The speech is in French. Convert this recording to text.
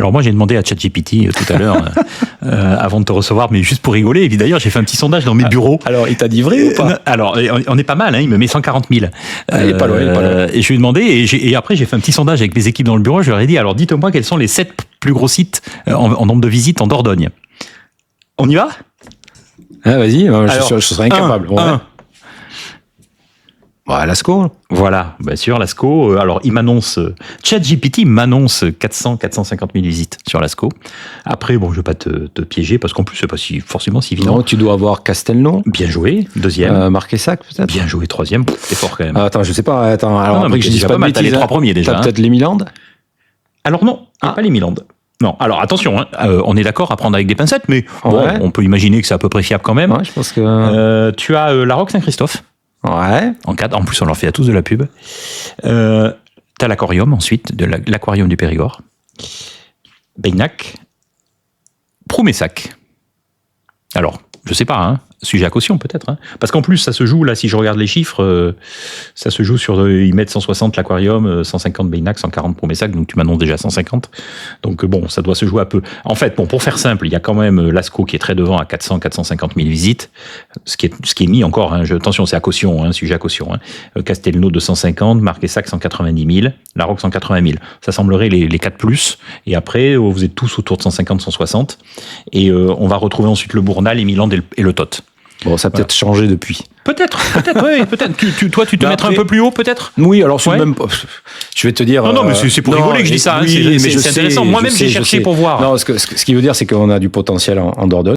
Alors moi j'ai demandé à ChatGPT tout à l'heure, avant de te recevoir, mais juste pour rigoler. Et puis d'ailleurs j'ai fait un petit sondage dans mes bureaux. Alors il t'a dit vrai ou pas? Alors on est pas mal, hein, il me met 140 000. Il est pas loin, il est pas loin. Et je lui ai demandé, et après j'ai fait un petit sondage avec mes équipes dans le bureau, je leur ai dit, alors dites-moi quels sont les 7 plus gros sites en nombre de visites en Dordogne. On y va? Ah, vas-y, je serais incapable. Lascaux. Voilà, bien sûr, Lascaux. Alors, il m'annonce, ChatGPT m'annonce 450 000 visites sur Lascaux. Après, bon, je vais pas te piéger parce qu'en plus, c'est pas forcément si évident. Non, tu dois avoir Castelnau. Bien joué, deuxième. Marquessac, peut-être. Bien joué, troisième. C'est fort quand même. Attends, je sais pas. Alors, non, après que je dise pas de t'as bêtises, les 3 premiers déjà. T'as peut-être les Milandes. Alors non, pas les Milandes. Non, alors attention, hein, on est d'accord à prendre avec des pincettes, mais bon, on peut imaginer que c'est à peu près fiable quand même. Ouais, je pense que. Tu as la Roque Saint-Christophe. Ouais. En plus, on leur fait à tous de la pub. T'as l'aquarium ensuite, de l'aquarium du Périgord. Beignac. Proumessac. Alors, je sais pas, hein, sujet à caution peut-être. Hein, parce qu'en plus, ça se joue, là, si je regarde les chiffres, ça se joue sur. Ils mettent 160 l'aquarium, 150 Beignac, 140 Proumessac, donc tu m'annonces déjà 150. Donc bon, ça doit se jouer un peu. En fait, bon, pour faire simple, il y a quand même Lascaux qui est très devant à 450 000 visites, ce qui est mis encore, hein, attention, c'est à caution, hein, sujet à caution. Hein. Castelnau 250, Marquessac 190 000, La Roque 180 000. Ça semblerait les 4 plus. Et après, vous êtes tous autour de 150, 160. Et on va retrouver ensuite le Bournal, les Milandes et le Tot. Bon, ça a peut-être changé depuis. Peut-être, oui, peut-être. Toi, tu te mettrais un peu plus haut, peut-être? Oui, alors même. Je vais te dire. Non, mais c'est pour rigoler que je dis ça. Oui, mais c'est intéressant. Moi-même, j'ai cherché pour voir. Non, ce qui veut dire, c'est qu'on a du potentiel en Dordogne.